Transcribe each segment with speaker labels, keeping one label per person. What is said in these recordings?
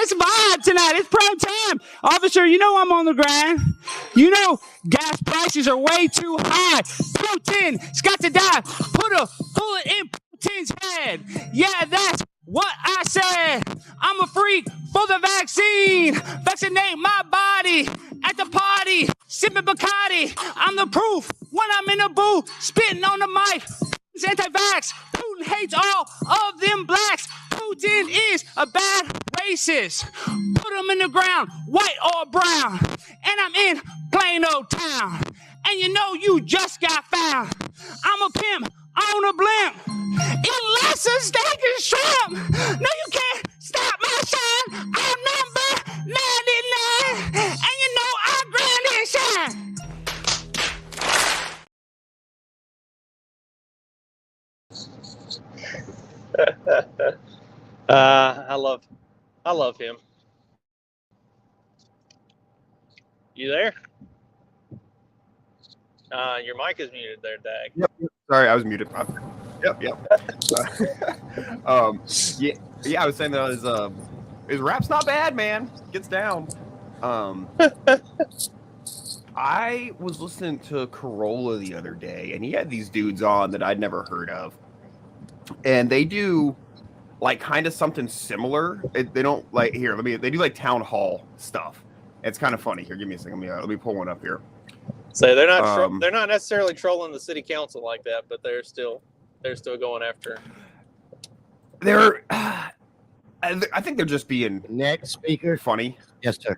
Speaker 1: let's vibe tonight. It's prime time. Officer, you know I'm on the grind. You know gas prices are way too high. Putin, it's got to die. Put a bullet in Putin's head. Yeah, that's what I said. I'm a freak for the vaccine. Vaccinate my body at the party. Sipping Bacardi. I'm the proof when I'm in the booth. Spitting on the mic. Putin's anti-vax. Putin hates all of them blacks. Putin is a bad racist. Put him in the ground, white or brown. And I'm in plain old town. And you know you just got found. I'm a pimp on a blimp. Unless a steak is shrimp. No, you can't stop my shine. I'm number 99. And you know I grind and shine.
Speaker 2: I love him. You there? Your mic is muted there, Dag.
Speaker 3: Yep. Sorry, I was muted. Yep. Yeah. I was saying that his rap's not bad, man. Gets down. I was listening to Corolla the other day, and he had these dudes on that I'd never heard of, and they do like kind of something similar. They don't like here. They do like town hall stuff. It's kind of funny. Here, give me a second. Let me pull one up here.
Speaker 2: So they're not necessarily trolling the city council like that, but they're still going after.
Speaker 3: I think they're just being
Speaker 4: next speaker.
Speaker 3: Funny.
Speaker 4: Yes, sir.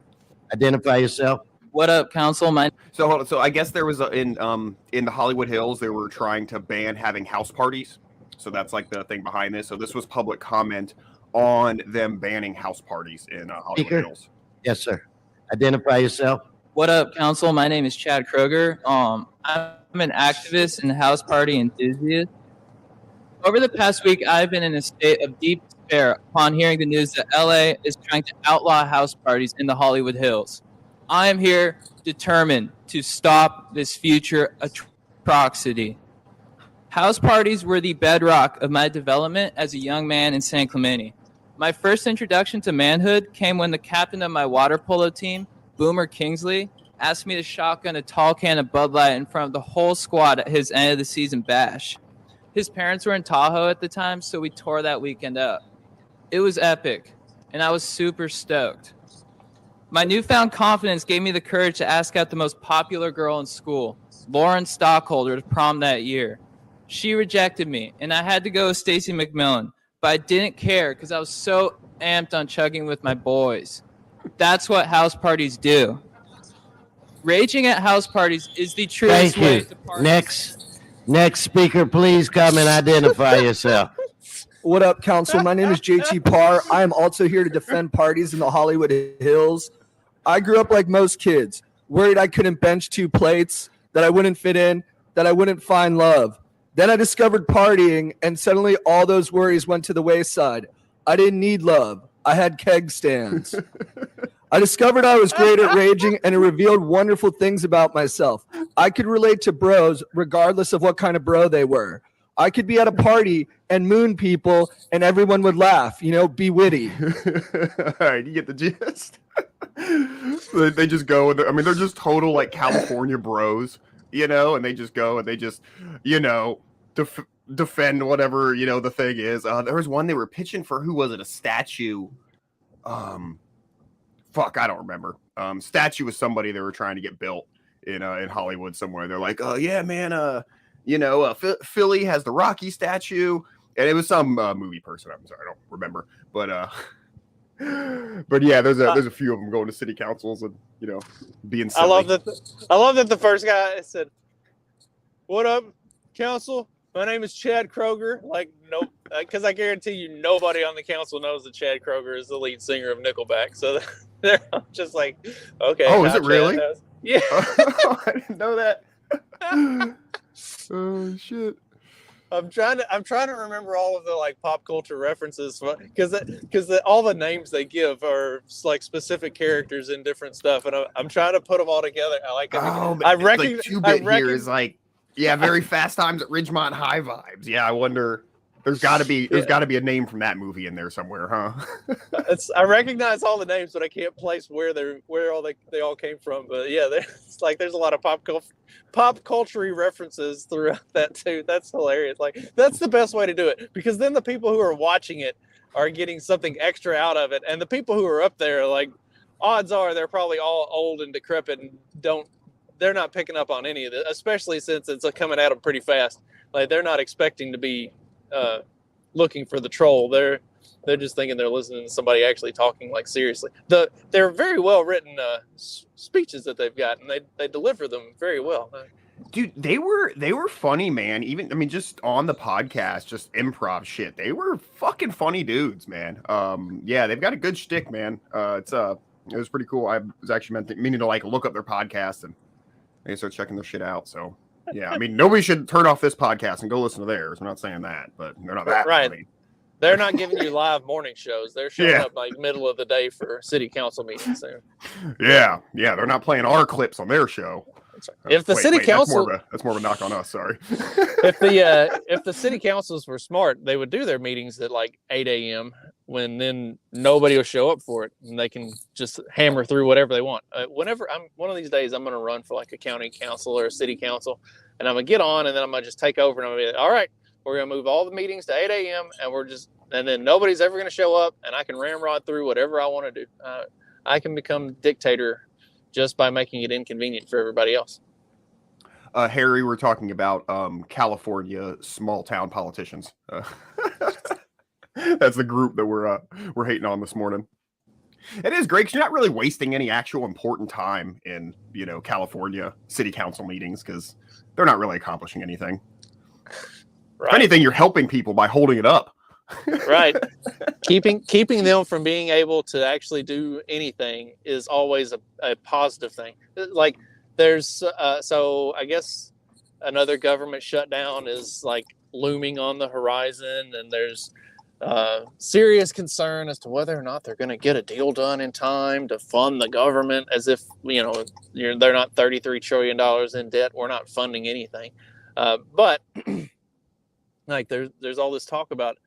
Speaker 4: Identify yourself.
Speaker 5: What up, council?
Speaker 3: So hold on. So I guess there was in the Hollywood Hills they were trying to ban having house parties. So that's like the thing behind this. So this was public comment on them banning house parties in Hollywood Hills.
Speaker 4: Yes, sir. Identify yourself.
Speaker 5: What up, council? My name is Chad Kroger. I'm an activist and house party enthusiast. Over the past week, I've been in a state of deep despair upon hearing the news that LA is trying to outlaw house parties in the Hollywood Hills. I am here determined to stop this future atrocity. House parties were the bedrock of my development as a young man in San Clemente. My first introduction to manhood came when the captain of my water polo team, Boomer Kingsley, asked me to shotgun a tall can of Bud Light in front of the whole squad at his end of the season bash. His parents were in Tahoe at the time, so we tore that weekend up. It was epic, and I was super stoked. My newfound confidence gave me the courage to ask out the most popular girl in school, Lauren Stockholder, to prom that year. She rejected me, and I had to go with Stacy McMillan, but I didn't care because I was so amped on chugging with my boys. That's what house parties do. Raging at house parties is the truest way to party.
Speaker 4: Next speaker, please come and identify yourself.
Speaker 6: What up, council? My name is JT Parr. I am also here to defend parties in the Hollywood Hills. I grew up like most kids, worried I couldn't bench 2 plates, that I wouldn't fit in, that I wouldn't find love. Then I discovered partying, and suddenly all those worries went to the wayside. I didn't need love. I had keg stands. I discovered I was great at raging, and it revealed wonderful things about myself. I could relate to bros regardless of what kind of bro they were. I could be at a party and moon people, and everyone would laugh, be witty.
Speaker 3: All right, you get the gist. They just go, and they're just total like California bros, and they just go and they just, defend whatever, the thing is. There was one they were pitching for, who was it? A statue. Fuck, I don't remember. Statue was somebody they were trying to get built in Hollywood somewhere. They're like, oh yeah, man, Philly has the Rocky statue, and it was some movie person. I'm sorry, I don't remember, but yeah, there's a few of them going to city councils and being silly.
Speaker 2: I love that the first guy said, "What up, council? My name is Chad Kroger." Like, nope, because I guarantee you, nobody on the council knows that Chad Kroger is the lead singer of Nickelback. So they're just like, okay.
Speaker 3: Oh, is it really?
Speaker 2: Yeah.
Speaker 3: I didn't know that. Oh shit.
Speaker 2: I'm trying to remember all of the like pop culture references because all the names they give are like specific characters in different stuff, and I'm trying to put them all together. I reckon
Speaker 3: like 2-bit here is like, yeah, very Fast Times at Ridgemont High vibes. Yeah, I wonder. There's got to be a name from that movie in there somewhere, huh?
Speaker 2: I recognize all the names, but I can't place where they all came from. But yeah, it's like there's a lot of pop culture references throughout that too. That's hilarious. Like that's the best way to do it, because then the people who are watching it are getting something extra out of it, and the people who are up there, like, odds are they're probably all old and decrepit and they're not picking up on any of it, especially since it's coming at them pretty fast. Like they're not expecting to be looking for the troll. They're just thinking they're listening to somebody actually talking, like, seriously. They're very well written speeches that they've got, and they deliver them very well.
Speaker 3: Dude, they were funny, man. Even, I mean, just on the podcast, just improv shit. They were fucking funny dudes, man. Yeah, they've got a good shtick, man. It was pretty cool. I was actually meaning to like look up their podcast and maybe start checking their shit out. So yeah, I mean, nobody should turn off this podcast and go listen to theirs. I'm not saying that, but they're not that
Speaker 2: right.
Speaker 3: funny.
Speaker 2: They're not giving you live morning shows. They're showing up like middle of the day for city council meetings. So.
Speaker 3: Yeah, they're not playing our clips on their show.
Speaker 2: If the city council,
Speaker 3: that's more of a knock on us. Sorry.
Speaker 2: if the city councils were smart, they would do their meetings at like 8 a.m. when then nobody will show up for it, and they can just hammer through whatever they want. Whenever one of these days, I'm going to run for like a county council or a city council, and I'm going to get on, and then I'm going to just take over, and I'm going to be like, all right, we're going to move all the meetings to 8 a.m. and then nobody's ever going to show up, and I can ramrod through whatever I want to do. I can become dictator just by making it inconvenient for everybody else.
Speaker 3: Harry, we're talking about California small town politicians. That's the group that we're hating on this morning. It is great because you're not really wasting any actual important time in California city council meetings because they're not really accomplishing anything. Right. If anything, you're helping people by holding it up.
Speaker 2: Right. Keeping them from being able to actually do anything is always a positive thing. Like there's so I guess another government shutdown is like looming on the horizon, and there's serious concern as to whether or not they're going to get a deal done in time to fund the government, as if they're not $33 trillion in debt. We're not funding anything, but like there's all this talk about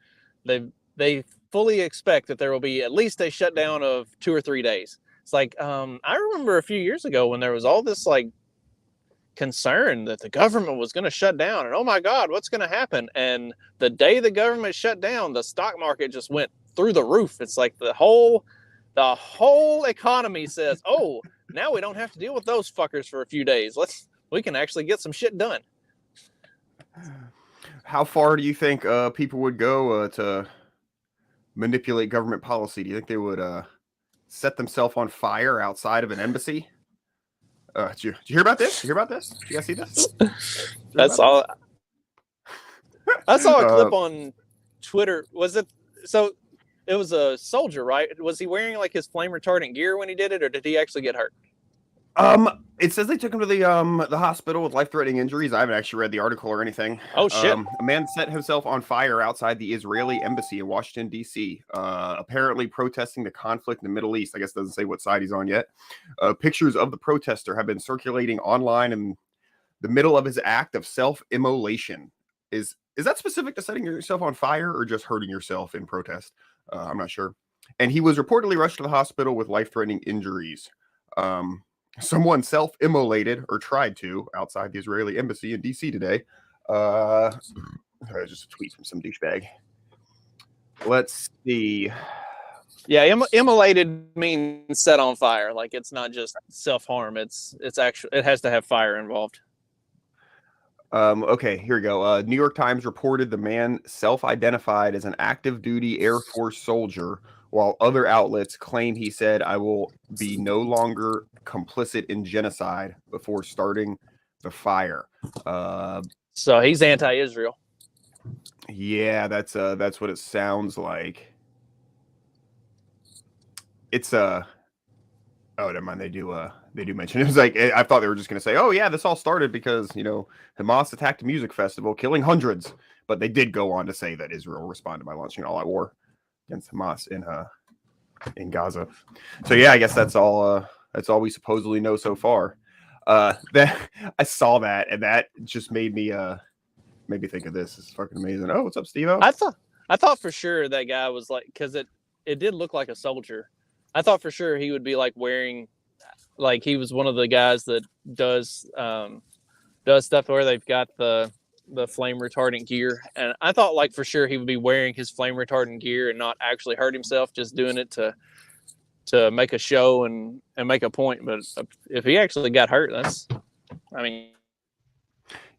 Speaker 2: they fully expect that there will be at least a shutdown of 2 or 3 days. It's like I remember a few years ago when there was all this like concern that the government was going to shut down, and oh my God, what's going to happen? And the day the government shut down, the stock market just went through the roof. It's like the whole economy says, oh, now we don't have to deal with those fuckers for a few days. We can actually get some shit done.
Speaker 3: How far do you think people would go to manipulate government policy? Do you think they would set themselves on fire outside of an embassy? Did you hear about this? You guys see this?
Speaker 2: That's all. I saw a clip on Twitter. Was it so? It was a soldier, right? Was he wearing like his flame retardant gear when he did it, or did he actually get hurt?
Speaker 3: It says they took him to the hospital with life-threatening injuries. I haven't actually read the article or anything.
Speaker 2: Oh shit!
Speaker 3: A man set himself on fire outside the Israeli embassy in Washington D.C. Apparently protesting the conflict in the Middle East. I guess it doesn't say what side he's on yet. Pictures of the protester have been circulating online in the middle of his act of self-immolation. Is that specific to setting yourself on fire or just hurting yourself in protest? I'm not sure. And he was reportedly rushed to the hospital with life-threatening injuries. Someone self-immolated or tried to outside the Israeli embassy in D.C. today. Just a tweet from some douchebag. Let's see.
Speaker 2: Yeah, immolated means set on fire. Like it's not just self-harm. It's actually, it has to have fire involved.
Speaker 3: Okay, here we go. New York Times reported the man self-identified as an active duty Air Force soldier, while other outlets claim he said, "I will be no longer complicit in genocide," before starting the fire.
Speaker 2: So he's anti-Israel.
Speaker 3: Yeah, that's what it sounds like. It's oh, never mind. They do mention it. It was like, I thought they were just going to say, "Oh yeah, this all started because Hamas attacked a music festival, killing hundreds." But they did go on to say that Israel responded by launching an all-out war against Hamas in Gaza. So yeah, I guess that's all we supposedly know so far. That I saw that, and that just made me made me think of this. It's fucking amazing. Oh, what's up, Steve-O?
Speaker 2: I thought for sure that guy was like, because it did look like a soldier. I thought for sure he would be like wearing, like he was one of the guys that does stuff where they've got the flame retardant gear, and I thought like for sure he would be wearing his flame retardant gear and not actually hurt himself, just doing it to make a show and make a point. But if he actually got hurt, I mean,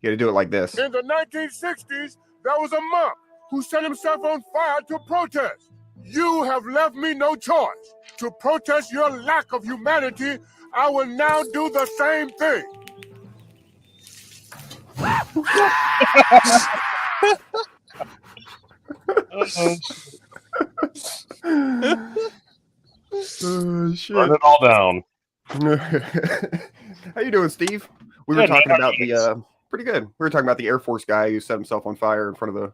Speaker 3: You got to do it like this.
Speaker 7: In the 1960s, there was a monk who set himself on fire to protest. You have left me no choice. To protest your lack of humanity, I will now do the same thing.
Speaker 3: Shit.
Speaker 8: Burn it all down.
Speaker 3: How you doing, Steve? We were talking about the pretty good. We were talking about the Air Force guy who set himself on fire in front of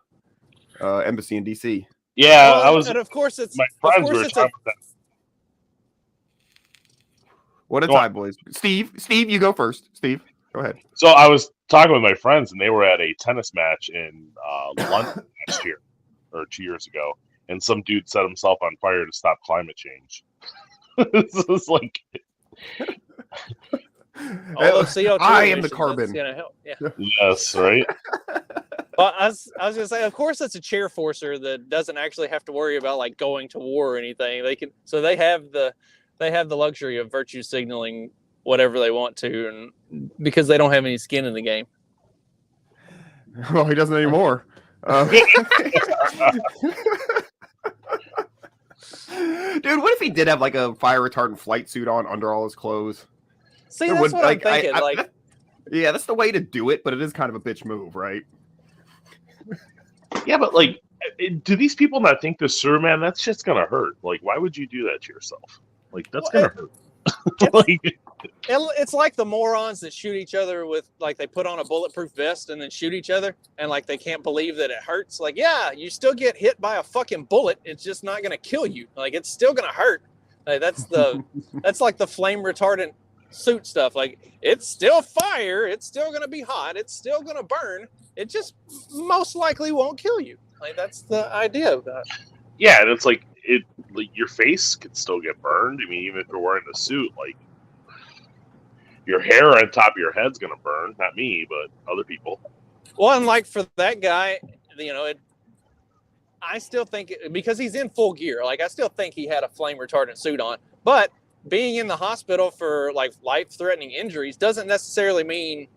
Speaker 3: the embassy in DC.
Speaker 8: Yeah,
Speaker 2: well,
Speaker 8: I was.
Speaker 2: And of course, it's
Speaker 8: My friends were
Speaker 2: it's
Speaker 8: talking about that.
Speaker 3: What a
Speaker 8: Go
Speaker 3: time, boys. Steve, you go first. Steve, go ahead.
Speaker 8: So I was talking with my friends, and they were at a tennis match in London last year or 2 years ago, and some dude set himself on fire to stop climate change. This is like,
Speaker 2: all those CO2
Speaker 3: I am the
Speaker 2: emissions,
Speaker 3: carbon.
Speaker 2: that's gonna help. Yeah.
Speaker 8: yes, right?
Speaker 2: Well, I was gonna say, of course, it's a chair forcer that doesn't actually have to worry about like going to war or anything. They have the luxury of virtue signaling whatever they want to, and because they don't have any skin in the game.
Speaker 3: Well, he doesn't anymore. Dude, what if he did have like a fire retardant flight suit on under all his clothes?
Speaker 2: See, that's what I'm thinking.
Speaker 3: Yeah, that's the way to do it, but it is kind of a bitch move, right?
Speaker 8: Yeah, but like, do these people not think this, sir, man? That's just gonna hurt. Like, why would you do that to yourself? Like, that's gonna hurt. Like,
Speaker 2: it's like the morons that shoot each other with, like, they put on a bulletproof vest and then shoot each other, and like they can't believe that it hurts. Like, yeah, you still get hit by a fucking bullet. It's just not gonna kill you. Like, it's still gonna hurt. Like, that's like the flame retardant suit stuff. Like, it's still fire. It's still gonna be hot. It's still gonna burn. It just most likely won't kill you. Like, that's the idea of that.
Speaker 8: yeah, and it's like your face could still get burned. I mean, even if you're wearing the suit, like your hair on top of your head's gonna burn. Not me, but other people.
Speaker 2: Well, and like for that guy, I still think because he's in full gear, like I still think he had a flame retardant suit on. But being in the hospital for like life-threatening injuries doesn't necessarily mean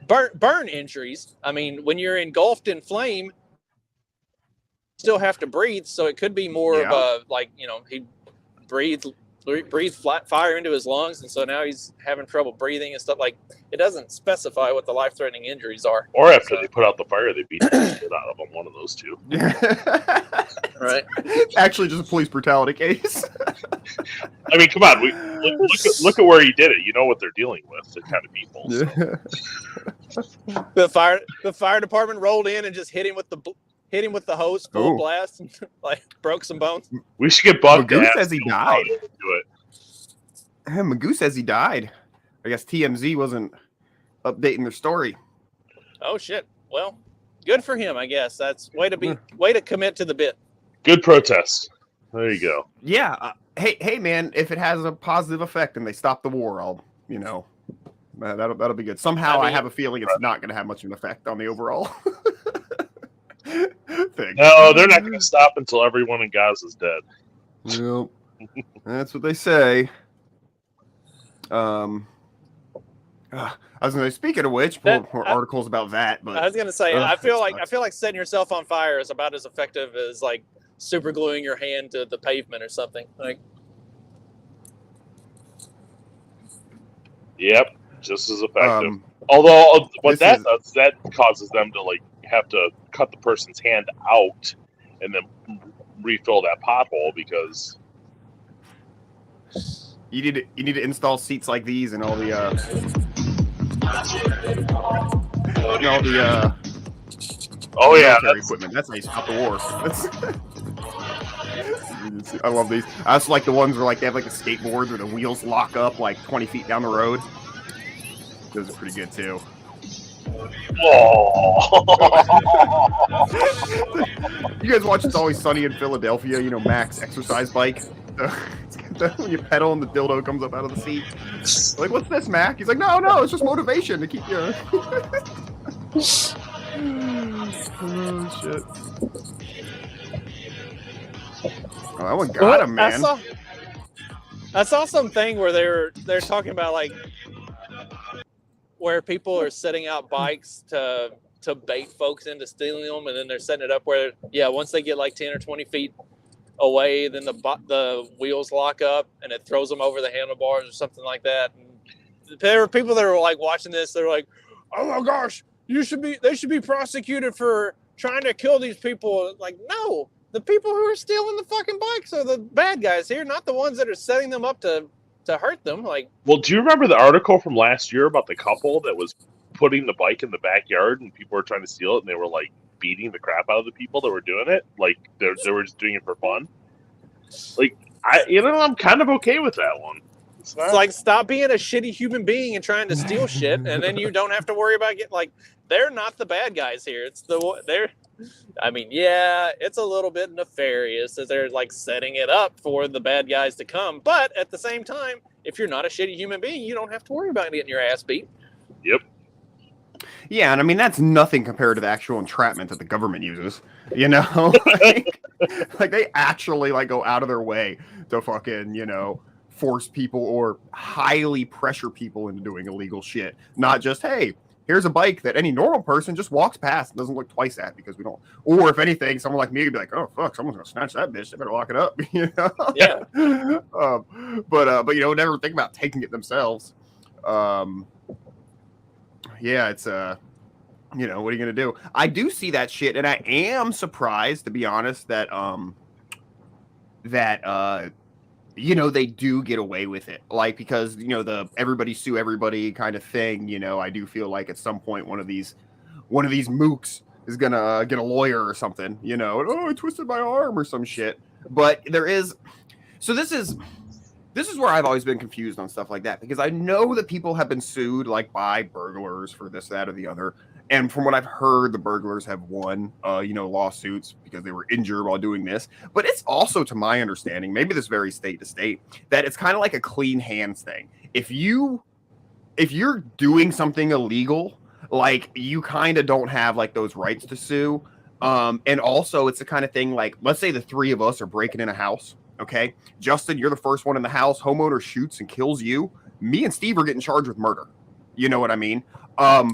Speaker 2: burn injuries. I mean, when you're engulfed in flame, you still have to breathe. So it could be more of a, like, he breathed flat fire into his lungs, and so now he's having trouble breathing and stuff. Like, it doesn't specify what the life-threatening injuries are.
Speaker 8: Or after they put out the fire, they beat the shit out of them. One of those two.
Speaker 2: Right.
Speaker 3: Actually, just a police brutality case.
Speaker 8: I mean, come on. Look at where he did it. You know what they're dealing with. The kind of people. So.
Speaker 2: The fire department rolled in and just hit him with the hose full blast and like broke some bones.
Speaker 8: We should get bugged.
Speaker 3: Magoo says he died.
Speaker 8: Do it.
Speaker 3: Magoo says he died. I guess TMZ wasn't updating their story.
Speaker 2: Oh shit. Well, good for him, I guess. That's way to commit to the bit.
Speaker 8: Good protest. There you go.
Speaker 3: Yeah. Hey, man. If it has a positive effect and they stop the war, that'll be good. Somehow, I have a feeling it's not going to have much of an effect on the overall thing.
Speaker 8: No, they're not going to stop until everyone in Gaza is dead.
Speaker 3: Well, that's what they say. I was going to, speaking of which, more articles about that. But
Speaker 2: I was going to say, I feel like setting yourself on fire is about as effective as like super gluing your hand to the pavement or something. Like,
Speaker 8: yep, just as effective. Although what that does, that causes them to like have to cut the person's hand out and then refill that pothole because
Speaker 3: you need to install seats like these and all the equipment. That's how you stop the war. I love these. I also like the ones where like they have like the skateboards where the wheels lock up like 20 feet down the road. Those are pretty good too. You guys watch It's Always Sunny in Philadelphia? You know, Mac's exercise bike. When you pedal and the dildo comes up out of the seat. Like, what's this, Mac? He's like, no, it's just motivation to keep you. Oh shit! Oh, that one got him, man.
Speaker 2: I saw something where they're talking about like where people are setting out bikes to bait folks into stealing them, and then they're setting it up where once they get like 10 or 20 feet away, then the wheels lock up and it throws them over the handlebars or something like that. And there were people that were like watching this. They're like, "Oh my gosh, they should be prosecuted for trying to kill these people." Like, no, the people who are stealing the fucking bikes are the bad guys here, not the ones that are setting them up to hurt them. Like,
Speaker 8: well, do you remember the article from last year about the couple that was putting the bike in the backyard and people were trying to steal it, and they were like beating the crap out of the people that were doing it? Like, they were just doing it for fun. Like, I'm kind of okay with that one.
Speaker 2: It's like, stop being a shitty human being and trying to steal shit, and then you don't have to worry about getting, like, they're not the bad guys here. It's it's a little bit nefarious as they're like setting it up for the bad guys to come. But at the same time, if you're not a shitty human being, you don't have to worry about getting your ass beat.
Speaker 8: Yep.
Speaker 3: Yeah, and I mean, that's nothing compared to the actual entrapment that the government uses, you know? like they actually like go out of their way to fucking, force people or highly pressure people into doing illegal shit. Not just, hey, here's a bike that any normal person just walks past and doesn't look twice at because we don't. Or if anything, someone like me would be like, oh, fuck, someone's going to snatch that bitch. They better lock it up,
Speaker 2: Yeah.
Speaker 3: But never think about taking it themselves. Yeah, it's what are you gonna do? I do see that shit, and I am surprised, to be honest, that they do get away with it. Like, because the everybody sue everybody kind of thing. I do feel like at some point one of these mooks is gonna get a lawyer or something. Oh, I twisted my arm or some shit. But there is. So this is where I've always been confused on stuff like that, because I know that people have been sued like by burglars for this, that, or the other. And from what I've heard, the burglars have won, lawsuits because they were injured while doing this. But it's also, to my understanding, maybe this varies state to state, that it's kind of like a clean hands thing. If you're doing something illegal, like, you kind of don't have like those rights to sue. And also it's the kind of thing like, let's say the three of us are breaking in a house. Okay, Justin, you're the first one in the house. Homeowner shoots and kills you. Me and Steve are getting charged with murder. You know what I mean?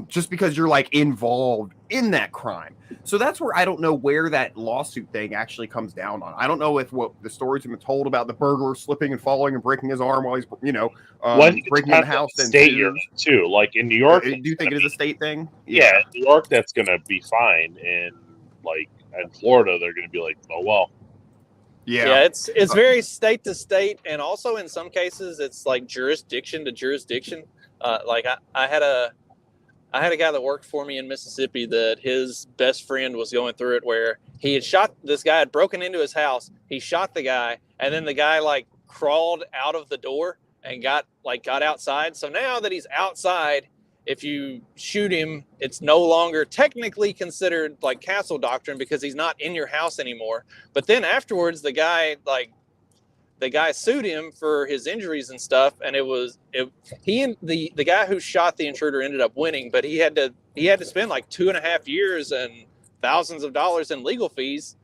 Speaker 3: Just because you're like involved in that crime. So that's where I don't know where that lawsuit thing actually comes down on. I don't know if what the stories have been told about the burglar slipping and falling and breaking his arm while he's, breaking in the house.
Speaker 8: State you're in too. Like in New York,
Speaker 3: do you think it is a state thing?
Speaker 8: Yeah, in New York, that's going to be fine. And like in Florida, they're going to be like, oh well.
Speaker 2: Yeah, it's very state to state, and also in some cases it's like jurisdiction to jurisdiction. Like I had a guy that worked for me in Mississippi that his best friend was going through it, where he had shot this guy, had broken into his house. He shot the guy, and then the guy like crawled out of the door and got outside. So now that he's outside, if you shoot him, it's no longer technically considered like castle doctrine because he's not in your house anymore. But then afterwards, the guy sued him for his injuries and stuff, and the guy who shot the intruder ended up winning, but he had to spend like 2.5 years and thousands of dollars in legal fees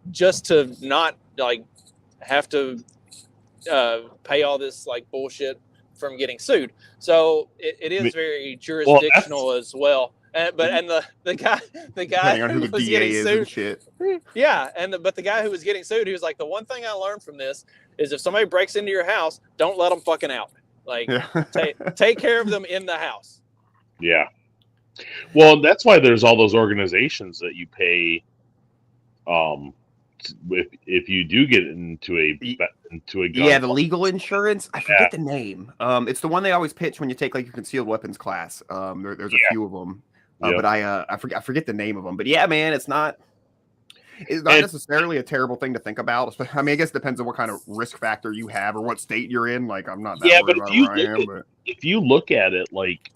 Speaker 2: just to not like have to pay all this like bullshit from getting sued. So it is very jurisdictional as well. And the guy
Speaker 3: depending on who the DA is
Speaker 2: sued,
Speaker 3: and shit.
Speaker 2: Yeah, but the guy who was getting sued, he was like, the one thing I learned from this is if somebody breaks into your house, don't let them fucking out. Like, take care of them in the house.
Speaker 8: Yeah. Well, that's why there's all those organizations that you pay. If you do get into a gun,
Speaker 3: the legal insurance, I forget the name. It's the one they always pitch when you take like your concealed weapons class. There's a few of them, but I forget the name of them. But yeah, man, it's not necessarily a terrible thing to think about. I mean, I guess it depends on what kind of risk factor you have or what state you're in. Like, I'm not that worried about where I am. But
Speaker 8: if you look at it, like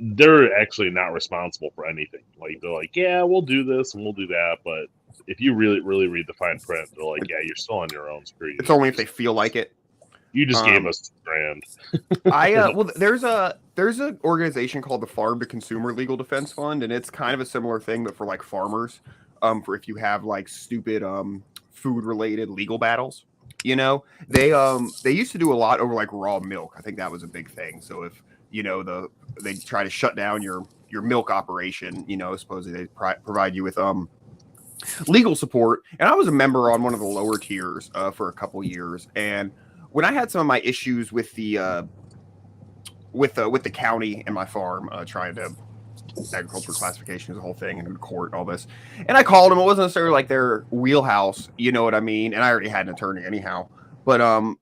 Speaker 8: they're actually not responsible for anything. Like they're like, yeah, we'll do this and we'll do that, but if you really read the fine print, they're like, yeah, you're still on your own. Screw you.
Speaker 3: It's only if they feel like it.
Speaker 8: You just gave us $2,000.
Speaker 3: Well, there's a organization called the Farm to Consumer Legal Defense Fund, and it's kind of a similar thing, but for like farmers, for if you have like stupid food related legal battles. You know, they used to do a lot over like raw milk. I think that was a big thing. So if they try to shut down your milk operation, supposedly they provide you with legal support. And I was a member on one of the lower tiers for a couple years. And when I had some of my issues with the county and my farm trying to agriculture classification is the whole thing and in court and all this, and I called them. It wasn't necessarily like their wheelhouse, you know what I mean? And I already had an attorney anyhow. But a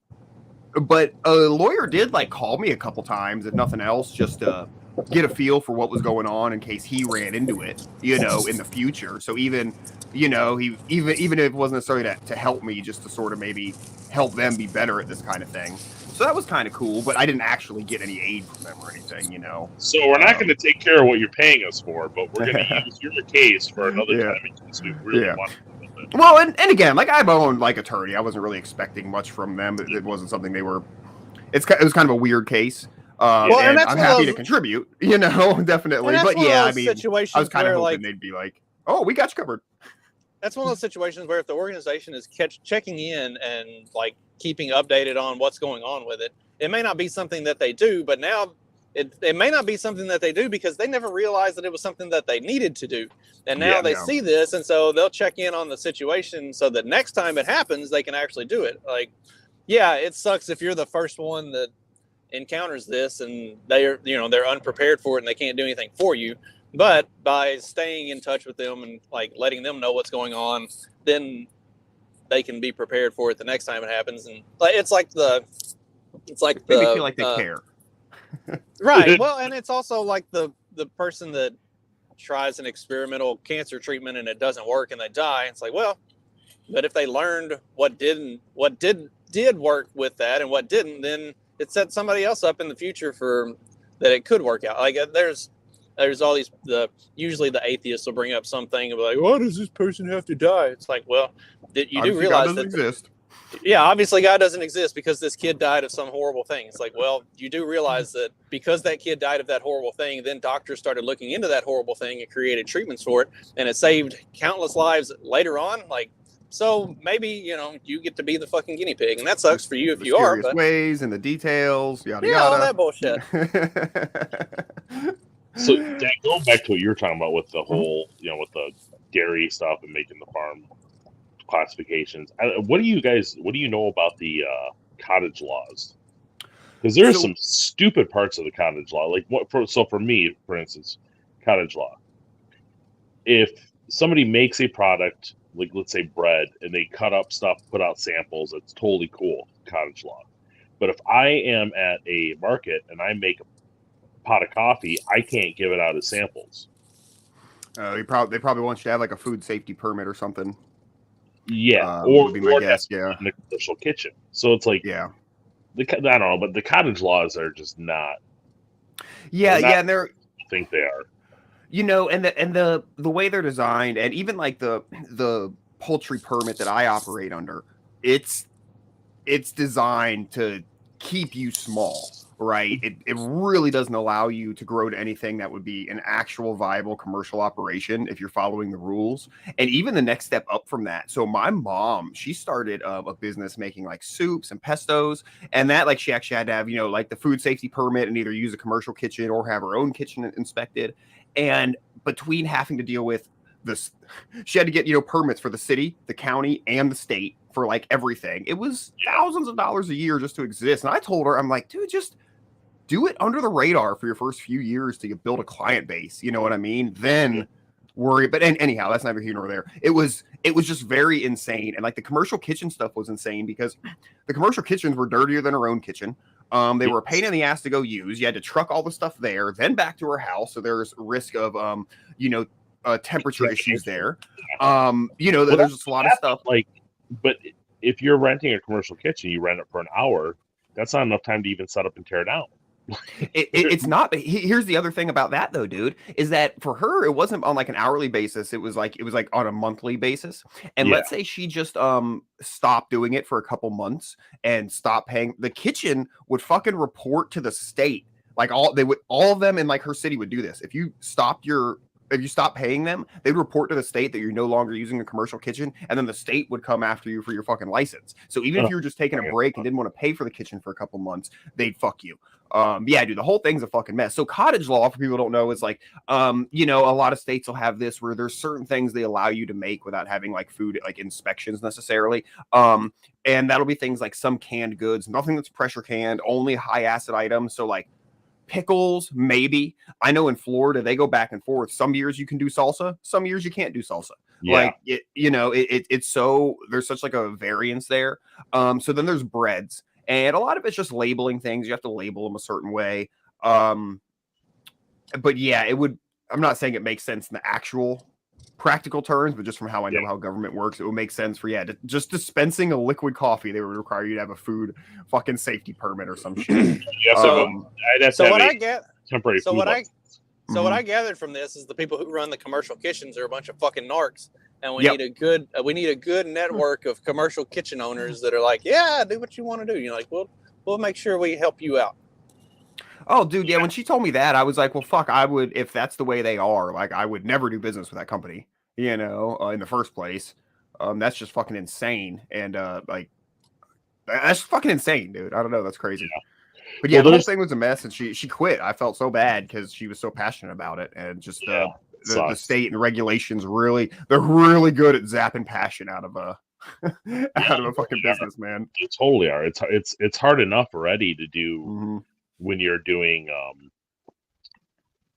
Speaker 3: lawyer did like call me a couple times, if nothing else, just to get a feel for what was going on in case he ran into it, in the future. So even if it wasn't necessarily to help me, just to sort of maybe help them be better at this kind of thing. So that was kind of cool, but I didn't actually get any aid from them or anything,
Speaker 8: So we're not going to take care of what you're paying us for, but we're going to use your case for another time in case we really want it.
Speaker 3: Well, and again, like I have my own like attorney. I wasn't really expecting much from them. It wasn't something they were. It was kind of a weird case. And I'm happy to contribute, definitely. But yeah, I mean, I was kind of hoping they'd be like, "Oh, we got you covered."
Speaker 2: That's one of those situations where if the organization is checking in and like keeping updated on what's going on with it, it may not be something that they do, but now it may not be something that they do because they never realized that it was something that they needed to do. And now they see this, and so they'll check in on the situation so that next time it happens, they can actually do it. Like, yeah, it sucks if you're the first one that encounters this and they're unprepared for it and they can't do anything for you. But by staying in touch with them and like letting them know what's going on, then they can be prepared for it the next time it happens. And it's like they
Speaker 3: feel like they care.
Speaker 2: Right. Well, and it's also like the person that tries an experimental cancer treatment and it doesn't work and they die. It's like, well, but if they learned what did work with that and what didn't, then it set somebody else up in the future for that it could work out. Like there's all these usually the atheists will bring up something and be like, why does this person have to die? It's like, well, you do realize
Speaker 3: God doesn't exist.
Speaker 2: Yeah, obviously God doesn't exist because this kid died of some horrible thing. It's like, well, you do realize that because that kid died of that horrible thing, then doctors started looking into that horrible thing and created treatments for it, and it saved countless lives later on. Like, so maybe, you get to be the fucking guinea pig, and that sucks for you if you are. But
Speaker 3: ways and the details, yada yada.
Speaker 2: All that bullshit.
Speaker 8: So, Dan, going back to what you were talking about with the whole, with the dairy stuff and making the farm classifications, what do you know about the cottage laws? Because there are some stupid parts of the cottage law. Like for me, for instance, cottage law. If somebody makes a product, like let's say bread, and they cut up stuff, put out samples, it's totally cool, cottage law. But if I am at a market and I make a pot of coffee, I can't give it out as samples.
Speaker 3: They probably want you to have like a food safety permit or something.
Speaker 8: Yeah,
Speaker 3: would be my guess. Yeah,
Speaker 8: in the commercial kitchen. So it's like, I don't know, but the cottage laws are just not.
Speaker 3: Yeah, and I
Speaker 8: think they are.
Speaker 3: And the way they're designed, and even like the poultry permit that I operate under, it's designed to keep you small. Right. It really doesn't allow you to grow to anything that would be an actual viable commercial operation if you're following the rules. And even the next step up from that. So my mom, she started a business making like soups and pestos, and that like she actually had to have, like the food safety permit and either use a commercial kitchen or have her own kitchen inspected. And between having to deal with this, she had to get, permits for the city, the county, and the state for like everything. It was thousands of dollars a year just to exist. And I told her, I'm like, dude, just do it under the radar for your first few years to build a client base. You know what I mean? Then worry. But anyhow, that's neither here nor there. It was just very insane. And like the commercial kitchen stuff was insane because the commercial kitchens were dirtier than her own kitchen. They were a pain in the ass to go use. You had to truck all the stuff there, then back to her house. So there's risk of, temperature issues there. There's just a lot of stuff.
Speaker 8: But if you're renting a commercial kitchen, you rent it for an hour. That's not enough time to even set up and tear down.
Speaker 3: It's not. Here's the other thing about that though, dude, is that for her it wasn't on like an hourly basis. It was like on a monthly basis. And
Speaker 8: Yeah.
Speaker 3: let's say she just stopped doing it for a couple months and stopped paying. The kitchen would fucking report to the state. Like all of them in like her city would do this. If you stopped paying them, they'd report to the state that you're no longer using a commercial kitchen, and then the state would come after you for your fucking license. So even if you were just taking a break and didn't want to pay for the kitchen for a couple months, they'd fuck you. Yeah, dude, the whole thing's a fucking mess. So cottage law, for people who don't know, is like, you know, a lot of states will have this where there's certain things they allow you to make without having like food, like inspections necessarily. And that'll be things like some canned goods, nothing that's pressure canned, only high acid items. So like pickles, maybe. I know in Florida they go back and forth. Some years you can do salsa, some years you can't do salsa.
Speaker 8: Yeah.
Speaker 3: Like it's so there's such like a variance there. So then there's breads, and a lot of it's just labeling things. You have to label them a certain way. But yeah, it would. I'm not saying it makes sense in the actual practical terms, but just from how I know how government works, it would make sense for just dispensing a liquid coffee. They would require you to have a food fucking safety permit or some shit.
Speaker 2: What I get,
Speaker 8: temporary.
Speaker 2: so what I gathered from this is the people who run the commercial kitchens are a bunch of fucking narcs, and we need a good network of commercial kitchen owners that are like, yeah, do what you want to do. You're like, we'll make sure we help you out.
Speaker 3: Oh, dude, yeah. When she told me that, I was like, well, fuck, I would, if that's the way they are, like, I would never do business with that company, you know, in the first place. That's just fucking insane. And, like, that's fucking insane, dude. I don't know. That's crazy. Yeah. But yeah, the whole thing was a mess, and she quit. I felt so bad because she was so passionate about it. And just the state and regulations they're really good at zapping passion out of a fucking business, man.
Speaker 8: They totally are. It's hard enough already to do when you're doing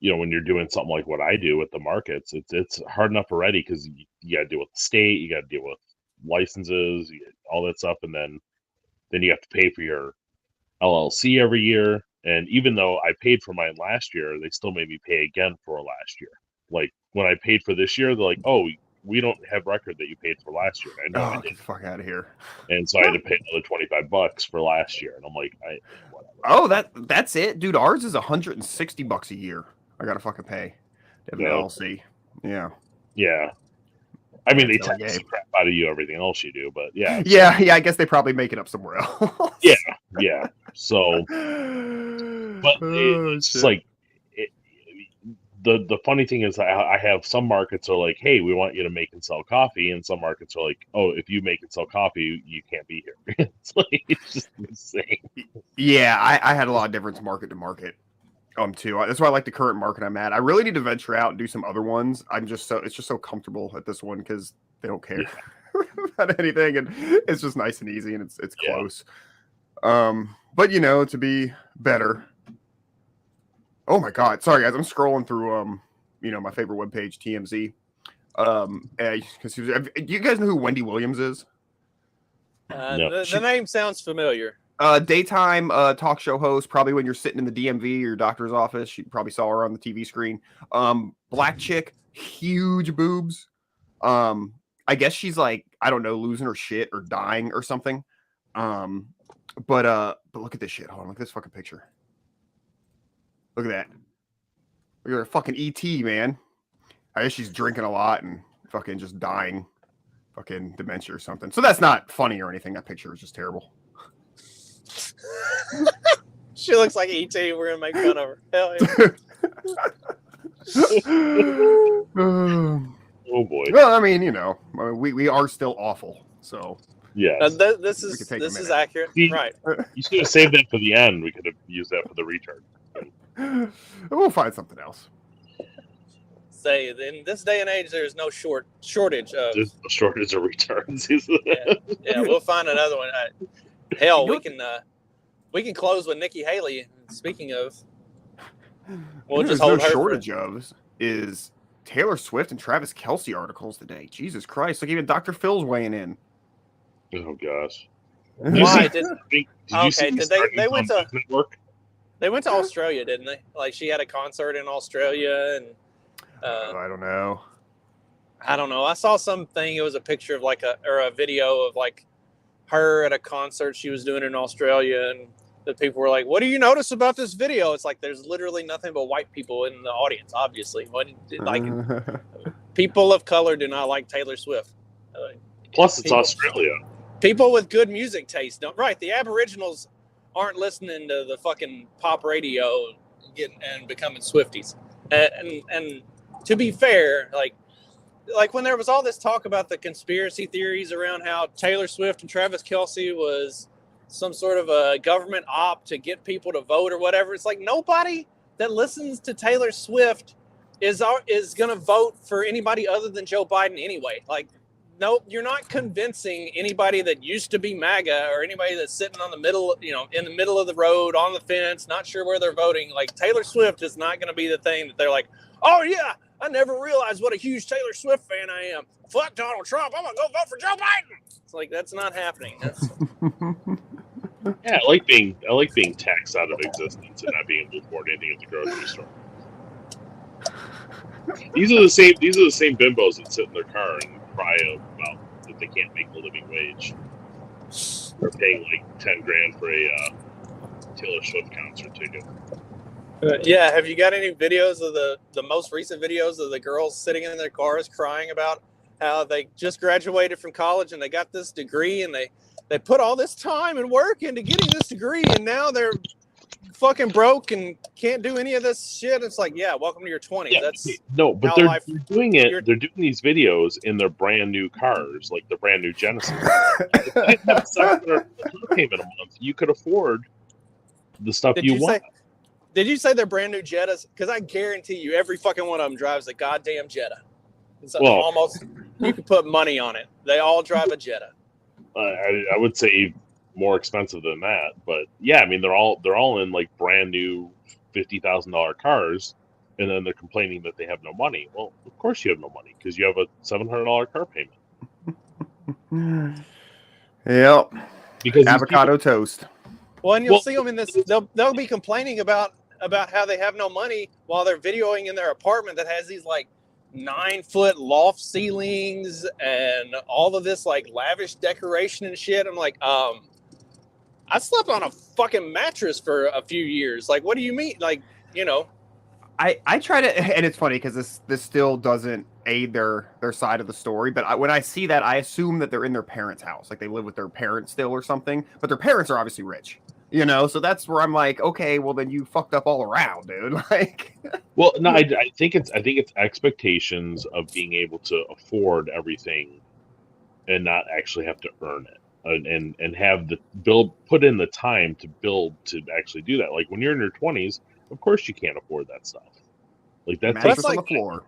Speaker 8: when you're doing something like what I do with the markets. It's hard enough already because you got to deal with the state, you got to deal with licenses, all that stuff, and then you have to pay for your LLC every year. And even though I paid for mine last year, they still made me pay again for last year. Like when I paid for this year, they're like, "Oh, we don't have record that you paid for last year." And I know I did.
Speaker 3: Get the fuck out of here.
Speaker 8: And so I had to pay another $25 for last year, and I'm like, whatever.
Speaker 3: Oh, that's it, dude. Ours is $160 a year. I gotta fucking pay to have an LLC. Yeah.
Speaker 8: Yeah. I mean, they tax the crap out of you, everything else you do, but yeah.
Speaker 3: Yeah. I guess they probably make it up somewhere else.
Speaker 8: Yeah. So, but it's like, the funny thing is I have some markets are like, hey, we want you to make and sell coffee, and some markets are like, oh, if you make and sell coffee, you can't be here. It's just insane.
Speaker 3: Yeah, I had a lot of difference market to market. Too. That's why I like the current market I'm at. I really need to venture out and do some other ones. It's just so comfortable at this one because they don't care about anything, and it's just nice and easy, and it's close. But to be better. Oh my God! Sorry guys, I'm scrolling through my favorite webpage, TMZ. Because do you guys know who Wendy Williams is?
Speaker 2: No. The name sounds familiar.
Speaker 3: Daytime talk show host, probably when you're sitting in the DMV or your doctor's office. You probably saw her on the TV screen. Black chick, huge boobs. I guess she's like, I don't know, losing her shit or dying or something. But look at this shit. Hold on, look at this fucking picture. Look at that. Look at her fucking ET, man. I guess she's drinking a lot and fucking just dying. Fucking dementia or something. So that's not funny or anything. That picture is just terrible.
Speaker 2: She looks like ET. We're gonna make fun of her. Hell
Speaker 8: yeah. Oh boy.
Speaker 3: Well, I mean, we are still awful. So
Speaker 8: yeah.
Speaker 2: This is accurate. Right.
Speaker 8: You should have saved that for the end. We could have used that for the return.
Speaker 3: We'll find something else.
Speaker 2: Say in this day and age, there's no shortage of.
Speaker 8: There's a shortage of returns.
Speaker 2: yeah, we'll find another one. Hell, we can close with Nikki Haley. Speaking of, we'll just hold her.
Speaker 3: Shortage of is Taylor Swift and Travis Kelce articles today. Jesus Christ! Like even Dr. Phil's weighing in.
Speaker 8: Oh gosh.
Speaker 2: Why did
Speaker 8: you see
Speaker 2: they went to network? They went to Australia, didn't they? Like she had a concert in Australia, and
Speaker 3: I don't know.
Speaker 2: I saw something. It was a picture of like a video of like her at a concert she was doing in Australia, and that people were like, "What do you notice about this video?" It's like there's literally nothing but white people in the audience. Obviously, like people of color do not like Taylor Swift.
Speaker 8: Plus, it's Australia.
Speaker 2: People with good music taste don't. Right, the Aboriginals aren't listening to the fucking pop radio and becoming Swifties. And to be fair, like when there was all this talk about the conspiracy theories around how Taylor Swift and Travis Kelce was some sort of a government op to get people to vote or whatever, it's like nobody that listens to Taylor Swift is going to vote for anybody other than Joe Biden anyway. Like, nope, you're not convincing anybody that used to be MAGA or anybody that's sitting on the middle, in the middle of the road on the fence, not sure where they're voting. Like, Taylor Swift is not going to be the thing that they're like, oh yeah, I never realized what a huge Taylor Swift fan I am. Fuck Donald Trump, I'm gonna go vote for Joe Biden. It's like, that's not happening.
Speaker 8: Yeah, I like being taxed out of existence and not being able to afford anything at the grocery store. These are the same bimbos that sit in their car and cry about that they can't make a living wage. They're paying like $10,000 for a Taylor Swift concert ticket.
Speaker 2: Yeah, have you got any videos of the most recent videos of the girls sitting in their cars crying about how they just graduated from college and they got this degree and they put all this time and work into getting this degree and now they're fucking broke and can't do any of this shit? It's like, yeah, welcome to your 20s.
Speaker 8: Yeah,
Speaker 2: That's
Speaker 8: no, but they're doing it. They're doing these videos in their brand new cars, like the brand new Genesis. If you didn't have $700 payment a month, you could afford the stuff you want.
Speaker 2: Did you say they're brand new Jettas? Because I guarantee you, every fucking one of them drives a goddamn Jetta. It's almost, you could put money on it. They all drive a Jetta.
Speaker 8: I would say more expensive than that, but yeah, I mean they're all in like brand new $50,000 cars, and then they're complaining that they have no money. Well, of course you have no money because you have a $700 car payment.
Speaker 3: Yep.
Speaker 8: Because
Speaker 3: avocado toast.
Speaker 2: Well, and you'll see them in this. They'll be complaining about how they have no money while they're videoing in their apartment that has these like 9-foot loft ceilings and all of this like lavish decoration and shit. I'm like, I slept on a fucking mattress for a few years. Like, what do you mean? Like,
Speaker 3: I try to, and it's funny because this still doesn't aid their side of the story. But when I see that, I assume that they're in their parents' house, like they live with their parents still or something. But their parents are obviously rich, So that's where I'm like, okay, well then you fucked up all around, dude. Like,
Speaker 8: well, no, I think it's expectations of being able to afford everything and not actually have to earn it. And have the put in the time to build to actually do that. Like when you're in your 20s, of course you can't afford that stuff. Like that's
Speaker 3: on the floor.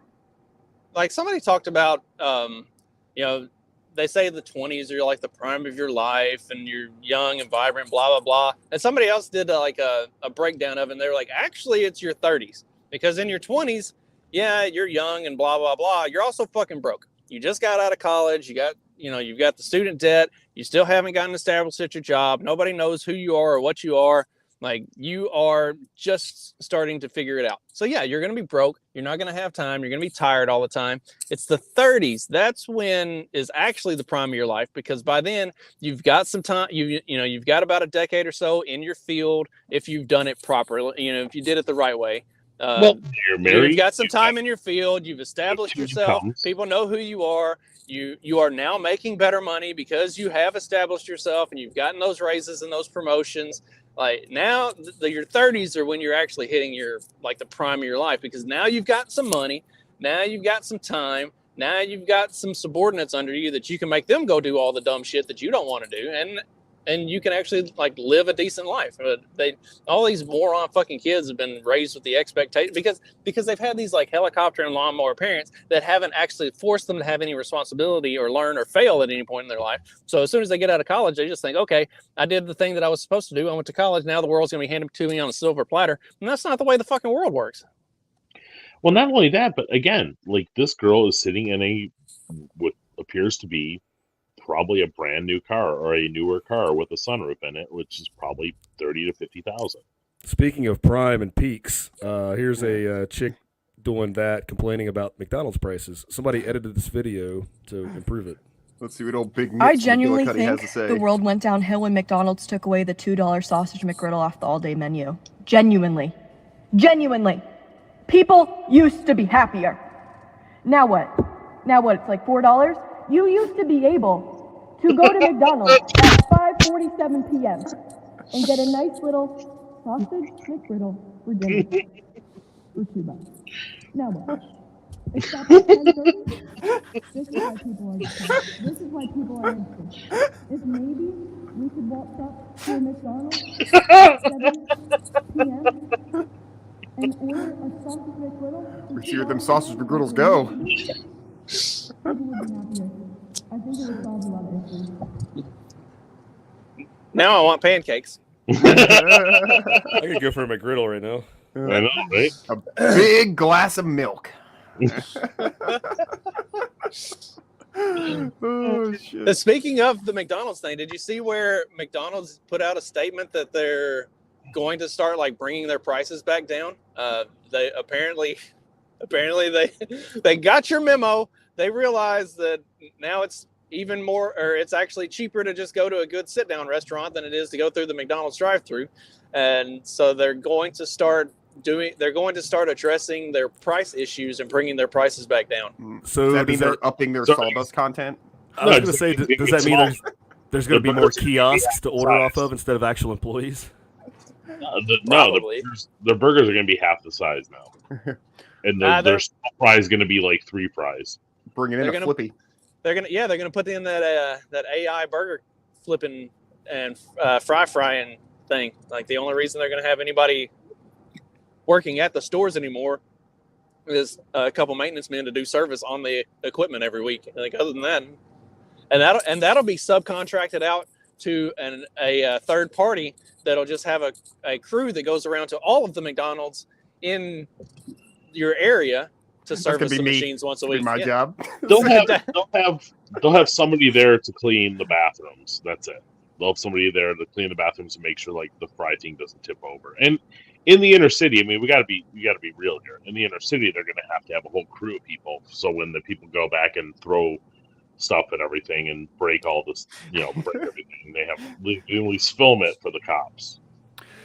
Speaker 2: Like somebody talked about, they say the 20s are like the prime of your life and you're young and vibrant, blah blah blah. And somebody else did like a breakdown of it. And they were like, actually, it's your 30s because in your 20s, yeah, you're young and blah blah blah. You're also fucking broke. You just got out of college. You got you've got the student debt. You still haven't gotten established at your job. Nobody knows who you are or what you are. Like, you are just starting to figure it out. So yeah, you're going to be broke. You're not going to have time. You're going to be tired all the time. It's the 30s. That's when is actually the prime of your life, because by then you've got some time. You've got about a decade or so in your field if you've done it properly. If you did it the right way.
Speaker 8: Well, you're married.
Speaker 2: You've got some time in your field. You've established yourself. People know who you are. You are now making better money because you have established yourself and you've gotten those raises and those promotions. Like now, your 30s are when you're actually hitting your the prime of your life, because now you've got some money. Now you've got some time. Now you've got some subordinates under you that you can make them go do all the dumb shit that you don't want to do, and you can actually live a decent life. All these moron fucking kids have been raised with the expectation because they've had these helicopter and lawnmower parents that haven't actually forced them to have any responsibility or learn or fail at any point in their life. So as soon as they get out of college, they just think, okay, I did the thing that I was supposed to do. I went to college. Now the world's going to be handed to me on a silver platter. And that's not the way the fucking world works.
Speaker 8: Well, not only that, but again, this girl is sitting in what appears to be probably a brand new car or a newer car with a sunroof in it, which is probably 30 to 50,000.
Speaker 9: Speaking of prime and peaks, here's a chick doing that, complaining about McDonald's prices. Somebody edited this video to improve it.
Speaker 3: Let's see what old Big
Speaker 10: I
Speaker 3: Nick
Speaker 10: genuinely
Speaker 3: McGillicuddy has
Speaker 10: think
Speaker 3: to say.
Speaker 10: the world went downhill when McDonald's took away the $2 sausage McGriddle off the all-day menu. Genuinely. Genuinely. People used to be happier. Now what? Now what? It's like $4? You used to be able to go to McDonald's at 5:47 p.m. and get a nice little sausage McGriddle for dinner for $2. Now what? It stopped at 10:30? This is why people are depressed. This is why people are anxious. If maybe we could walk up to a McDonald's at 7 p.m. and order a sausage McGriddle.
Speaker 3: We see where them sausage McGriddles go.
Speaker 10: People would be happier. I think it would solve a lot of issues.
Speaker 2: Now I want pancakes.
Speaker 9: I could go for a McGriddle right now.
Speaker 8: I know, right?
Speaker 3: A big glass of milk. Oh, shit.
Speaker 2: Speaking of the McDonald's thing, did you see where McDonald's put out a statement that they're going to start like bringing their prices back down? They apparently they got your memo. They realized that now it's even more, or it's actually cheaper to just go to a good sit-down restaurant than it is to go through the McDonald's drive-through, and so they're going to start addressing their price issues and bringing their prices back down.
Speaker 3: So does that mean they're upping their sawdust content?
Speaker 9: I was going to say, does that mean there's going to be more kiosks to order off of instead of actual employees?
Speaker 8: The burgers are going to be half the size now, and their fries is going to be like 3 fries.
Speaker 3: Bringing in a flippy.
Speaker 2: They're gonna put in that AI burger flipping and frying thing. Like the only reason they're gonna have anybody working at the stores anymore is a couple maintenance men to do service on the equipment every week. Like other than that, and that'll be subcontracted out to a third party that'll just have a crew that goes around to all of the McDonald's in your area to service the machines once a week.
Speaker 3: My job.
Speaker 8: They'll have somebody there to clean the bathrooms. That's it. They'll have somebody there to clean the bathrooms and make sure like the fry thing doesn't tip over. And in the inner city, I mean, we got to be real here. In the inner city, they're going to have a whole crew of people. So when the people go back and throw stuff and everything and break all this, break everything, they have at least film it for the cops.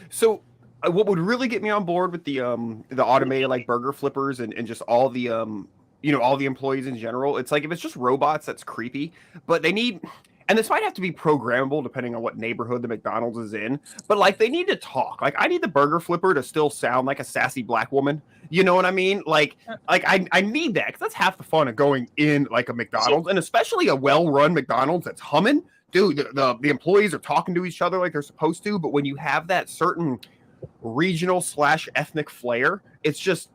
Speaker 3: So. What would really get me on board with the automated like burger flippers and just all the all the employees in general, it's like if it's just robots, that's creepy. But they need, and this might have to be programmable depending on what neighborhood the McDonald's is in. But like they need to talk. Like I need the burger flipper to still sound like a sassy black woman. You know what I mean? Like I need that because that's half the fun of going in like a McDonald's, and especially a well-run McDonald's that's humming. Dude, the employees are talking to each other like they're supposed to. But when you have that certain regional / ethnic flair, it's just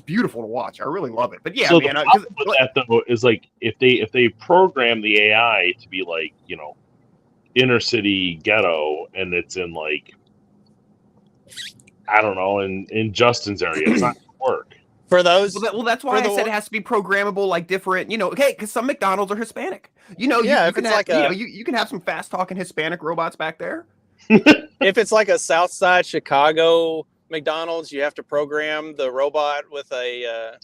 Speaker 3: beautiful to watch. I really love it. But yeah,
Speaker 8: so
Speaker 3: man,
Speaker 8: the problem with that though is like if they program the AI to be like inner city ghetto and it's in like I don't know in Justin's area, it's not gonna work.
Speaker 2: For those,
Speaker 3: that's why I said it has to be programmable, like different, okay, because some McDonald's are Hispanic. You can have some fast talking Hispanic robots back there.
Speaker 2: If it's like a South Side Chicago McDonald's, you have to program the robot with a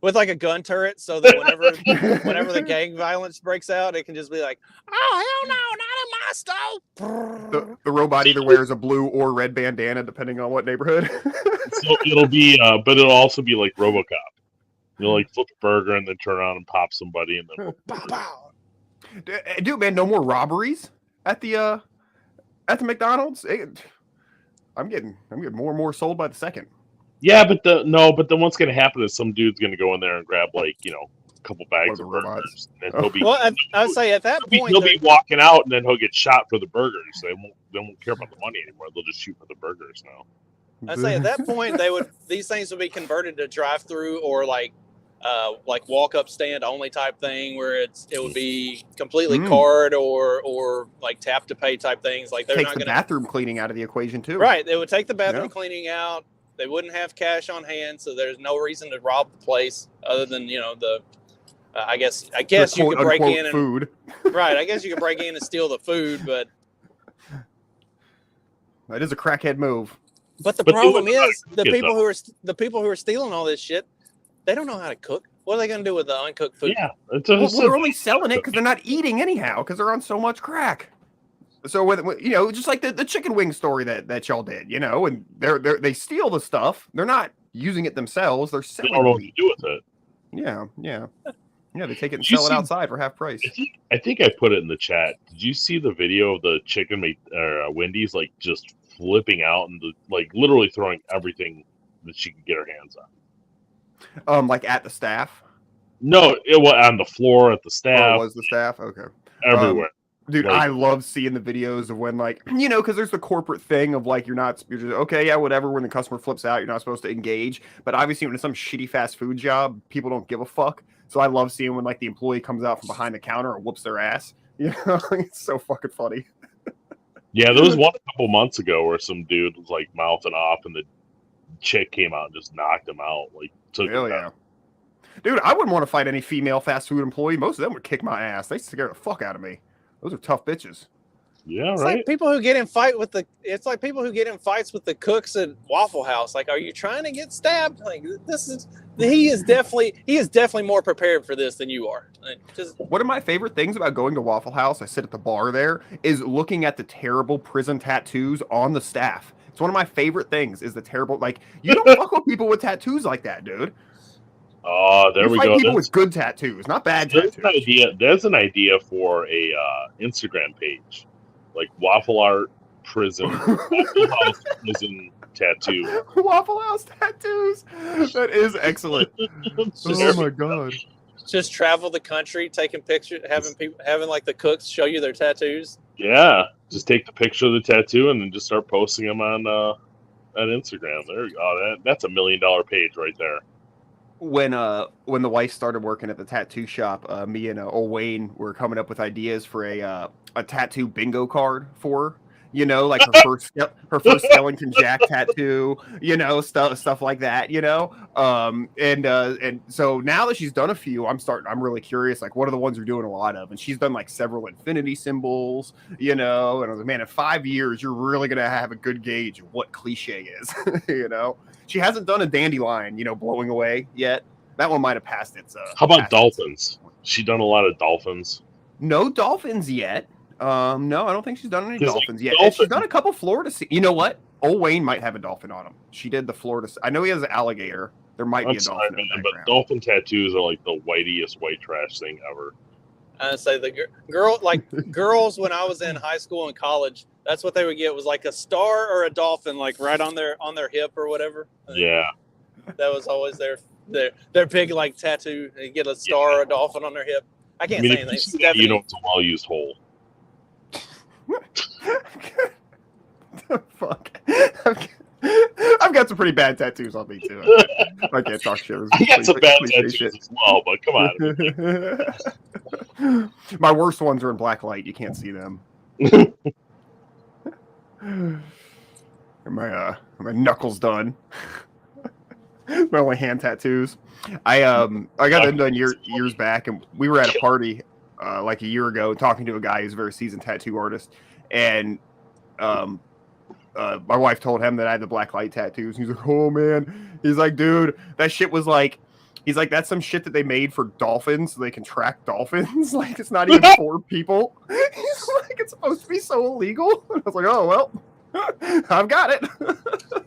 Speaker 2: a gun turret, so that whenever the gang violence breaks out, it can just be like, "Oh hell no, not in my stove."
Speaker 3: The robot either wears a blue or red bandana, depending on what neighborhood.
Speaker 8: So it'll be, but it'll also be like RoboCop. You'll like flip a burger and then turn around and pop somebody, and then pow pow.
Speaker 3: Dude, man, no more robberies at the McDonald's. I'm getting more and more sold by the second.
Speaker 8: Yeah, but then what's going to happen is some dude's going to go in there and grab like a couple bags of burgers, and he'll be.
Speaker 2: Well, I'd say at that point
Speaker 8: he'll be walking out, and then he'll get shot for the burgers. They won't care about the money anymore. They'll just shoot for the burgers now.
Speaker 2: I'd say at that point these things would be converted to drive-through or like walk-up stand only type thing, where it would be completely card or like tap to pay type things. Like they're
Speaker 3: take
Speaker 2: not
Speaker 3: the
Speaker 2: going
Speaker 3: bathroom cleaning out of the equation too.
Speaker 2: Right, they would take the bathroom cleaning out. They wouldn't have cash on hand, so there's no reason to rob the place other than I guess you could break in and
Speaker 3: food.
Speaker 2: Right, I guess you could break in and steal the food, but
Speaker 3: that is a crackhead move.
Speaker 2: But the problem is the people who are stealing all this shit, they don't know how to cook. What are they going to do with the uncooked food?
Speaker 8: Yeah,
Speaker 3: Well, they're only selling it because they're not eating anyhow because they're on so much crack. So with just like the chicken wing story that y'all did, and they steal the stuff. They're not using it themselves. They're
Speaker 8: They
Speaker 3: selling
Speaker 8: don't know
Speaker 3: it.
Speaker 8: what to do with it.
Speaker 3: Yeah. They take it and
Speaker 8: Did you
Speaker 3: sell it
Speaker 8: see-
Speaker 3: outside for half price.
Speaker 8: I think I put it in the chat. Did you see the video of the chicken Wendy's like just flipping out and like literally throwing everything that she could get her hands on?
Speaker 3: Like at the staff.
Speaker 8: No, it was on the floor at the
Speaker 3: Oh,
Speaker 8: staff.
Speaker 3: it was the staff? Okay.
Speaker 8: Everywhere.
Speaker 3: Dude,
Speaker 8: Like-
Speaker 3: I love seeing the videos of when, like, because there's the corporate thing of, like, you're just, okay, yeah, whatever, when the customer flips out, you're not supposed to engage. But obviously, when it's some shitty fast food job, people don't give a fuck. So I love seeing when, like, the employee comes out from behind the counter and whoops their ass. It's so fucking funny.
Speaker 8: Yeah, there was one a couple months ago where some dude was, like, mouthing off and the chick came out and just knocked him out. Like, took
Speaker 3: Hell
Speaker 8: him
Speaker 3: yeah.
Speaker 8: out.
Speaker 3: Dude, I wouldn't want to fight any female fast food employee. Most of them would kick my ass. They scare the fuck out of me. Those are tough bitches.
Speaker 8: Yeah,
Speaker 2: It's
Speaker 8: right?
Speaker 2: like people who get in fights with the cooks at Waffle House. Like, are you trying to get stabbed? Like, he is definitely more prepared for this than you are. Like,
Speaker 3: One of my favorite things about going to Waffle House, I sit at the bar there, is looking at the terrible prison tattoos on the staff. It's one of my favorite things is the terrible, like, you don't fuck with people with tattoos like that, dude.
Speaker 8: Oh, there
Speaker 3: You
Speaker 8: we
Speaker 3: fight
Speaker 8: go.
Speaker 3: people with good tattoos, not bad
Speaker 8: There's
Speaker 3: tattoos.
Speaker 8: There's an idea for a Instagram page, like Waffle Art Prison, Waffle House Prison Tattoo.
Speaker 3: Waffle House tattoos. That is excellent. Oh my god.
Speaker 2: just travel the country, taking pictures, having like the cooks show you their tattoos.
Speaker 8: Yeah, just take the picture of the tattoo and then just start posting them on Instagram. There you go. That's $1 million page right there.
Speaker 3: When the wife started working at the tattoo shop, me and old Wayne were coming up with ideas for a tattoo bingo card for her. Like her first Skellington Jack tattoo, stuff like that, and so now that she's done a few, I'm really curious, like, what are the ones you're doing a lot of? And she's done like several infinity symbols, and I was like, man, in 5 years, you're really gonna have a good gauge of what cliche is, She hasn't done a dandelion, blowing away yet. That one might have passed its.
Speaker 8: How about dolphins? She done a lot of dolphins.
Speaker 3: No dolphins yet. No, I don't think she's done any
Speaker 8: 'Cause,
Speaker 3: dolphins
Speaker 8: like,
Speaker 3: yet.
Speaker 8: dolphin-
Speaker 3: She's done a couple Florida. You know what? Old Wayne might have a dolphin on him. She did the Florida. I know he has an alligator. There might be
Speaker 8: I'm
Speaker 3: a
Speaker 8: sorry,
Speaker 3: dolphin in the
Speaker 8: but
Speaker 3: background.
Speaker 8: dolphin tattoos are like the whitest white trash thing ever.
Speaker 2: I say the girls when I was in high school and college, that's what they would get was like a star or a dolphin, like right on their hip or whatever.
Speaker 8: Yeah.
Speaker 2: That was always their big like tattoo. They get a star or a dolphin on their hip. I can't say
Speaker 8: if you
Speaker 2: anything.
Speaker 8: see that, you know it's a well-used hole.
Speaker 3: Fuck. I've got some pretty bad tattoos on me too. I can't talk shit.
Speaker 8: I got some bad
Speaker 3: Please say
Speaker 8: tattoos
Speaker 3: shit.
Speaker 8: as well, but come on.
Speaker 3: My worst ones are in black light. You can't see them. My knuckles done. My only hand tattoos. I got them done years back, and we were at a party like a year ago, talking to a guy who's a very seasoned tattoo artist, and my wife told him that I had the black light tattoos. He's like, "Oh man," he's like, "Dude, that shit was like." He's like, that's some shit that they made for dolphins so they can track dolphins. Like, it's not even for people. He's like, it's supposed to be so illegal. And I was like, oh, well, I've got it.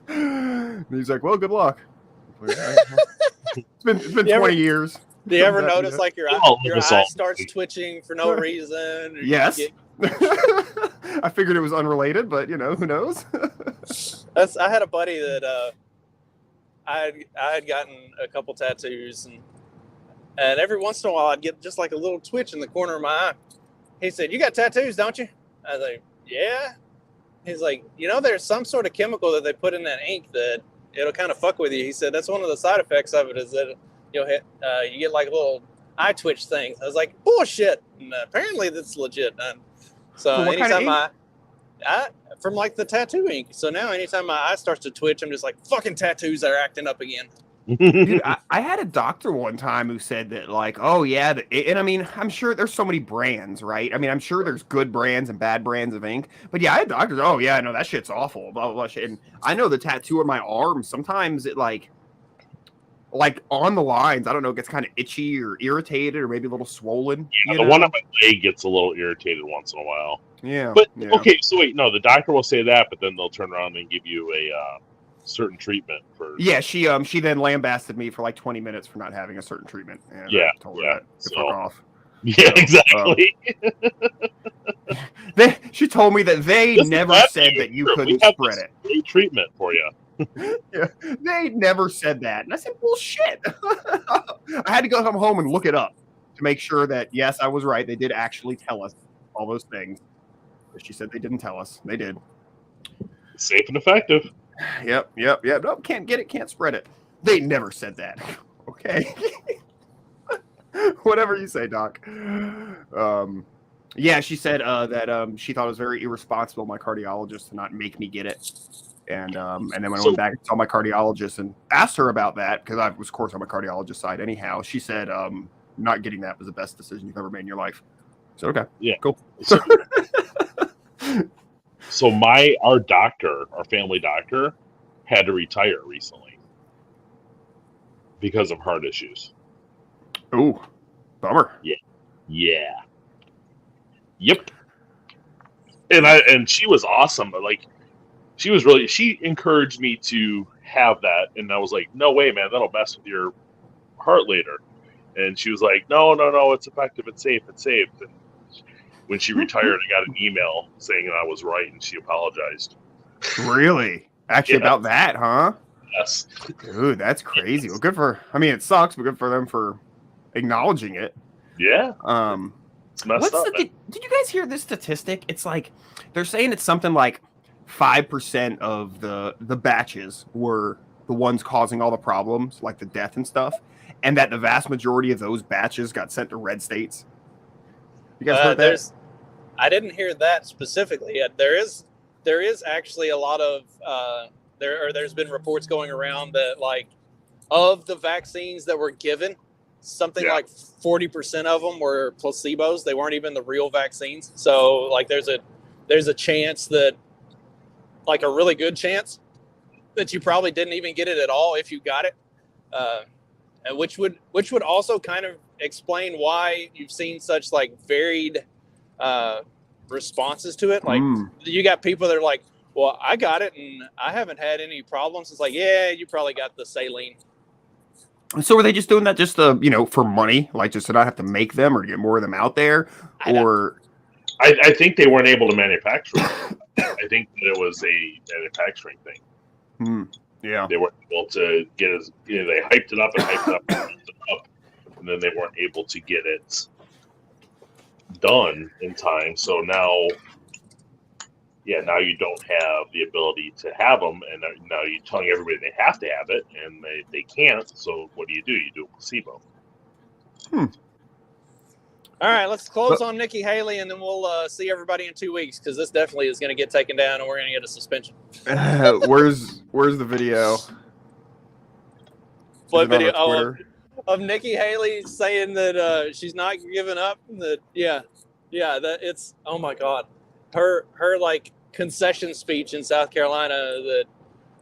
Speaker 3: And he's like, well, good luck. Like, all right, well. It's been 20 years.
Speaker 2: Do you ever notice like your eye starts twitching for no reason? Or
Speaker 3: yes. I figured it was unrelated, but, who knows?
Speaker 2: I had a buddy that I had gotten a couple tattoos, and every once in a while I'd get just like a little twitch in the corner of my eye. He said, "You got tattoos, don't you?" I was like, "Yeah." He's like, "There's some sort of chemical that they put in that ink that it'll kind of fuck with you." He said, "That's one of the side effects of it is that you get like little eye twitch things." I was like, "Bullshit!" And apparently that's legit. So anytime I from like the tattoo ink. So now anytime my eye starts to twitch, I'm just like, fucking tattoos are acting up again.
Speaker 3: Dude, I had a doctor one time who said that, like, oh yeah, and I mean, I'm sure there's so many brands, right? I mean, I'm sure there's good brands and bad brands of ink, but yeah, I had doctors, oh yeah, no, that shit's awful, blah, blah, blah, shit. And I know the tattoo on my arm, sometimes it like, like on the lines. I don't know, it gets kind of itchy or irritated or maybe a little swollen.
Speaker 8: Yeah, the one on my leg gets a little irritated once in a while.
Speaker 3: Yeah.
Speaker 8: But
Speaker 3: yeah.
Speaker 8: okay, so wait, no, the doctor will say that, but then they'll turn around and give you a certain treatment for.
Speaker 3: Yeah, she then lambasted me for like 20 minutes for not having a certain treatment. And I told her that to fuck off.
Speaker 8: Yeah, exactly.
Speaker 3: She told me that they never said that you couldn't spread it.
Speaker 8: Great treatment for you.
Speaker 3: Yeah, they never said that, and I said, "Bullshit." I had to go home and look it up to make sure that yes, I was right. They did actually tell us all those things. But she said they didn't tell us. They did.
Speaker 8: Safe and effective.
Speaker 3: Yep. No, can't get it, can't spread it. They never said that. Okay. Whatever you say, Doc. Yeah, she said that she thought it was very irresponsible of my cardiologist to not make me get it. And then when I went back and saw my cardiologist and asked her about that, because I was, of course, on my cardiologist side anyhow, she said not getting that was the best decision you've ever made in your life. So, okay.
Speaker 8: Yeah.
Speaker 3: Cool.
Speaker 8: So our family doctor, had to retire recently because of heart issues.
Speaker 3: Ooh, bummer.
Speaker 8: Yeah. Yep. And she was awesome, but like she encouraged me to have that, and I was like, no way, man, that'll mess with your heart later. And she was like, no, it's effective, it's safe. And when she retired, I got an email saying that I was right, and she apologized.
Speaker 3: Really? Actually, about that, huh?
Speaker 8: Yes.
Speaker 3: Dude, that's crazy. Well, good for. I mean, it sucks, but good for them for acknowledging it.
Speaker 8: Yeah.
Speaker 3: It's messed up. Did you guys hear this statistic? It's like they're saying it's something like 5% of the batches were the ones causing all the problems, like the death and stuff, and that the vast majority of those batches got sent to red states. You guys heard that?
Speaker 2: I didn't hear that specifically. There is actually a lot of there's been reports going around that like of the vaccines that were given, something like 40% of them were placebos. They weren't even the real vaccines. So like there's a chance that, like a really good chance, that you probably didn't even get it at all if you got it, and which would also kind of explain why you've seen such like varied responses to it. Like you got people that are like, well, I got it and I haven't had any problems. It's like, yeah, you probably got the saline.
Speaker 3: So were they just doing that just for money, like just to not have to make them or to get more of them out there, or?
Speaker 8: I think they weren't able to manufacture it. I think that it was a manufacturing thing.
Speaker 3: Yeah,
Speaker 8: they weren't able to get as they hyped it up and hyped it up, and then they weren't able to get it done in time. So now you don't have the ability to have them, and now you're telling everybody they have to have it, and they can't. So what do? You do a placebo.
Speaker 2: All right, let's close on Nikki Haley, and then we'll see everybody in 2 weeks, because this definitely is going to get taken down, and we're going to get a suspension.
Speaker 3: Where's the video?
Speaker 2: What video? Oh, of Nikki Haley saying that she's not giving up. That that it's, oh my God, her like concession speech in South Carolina that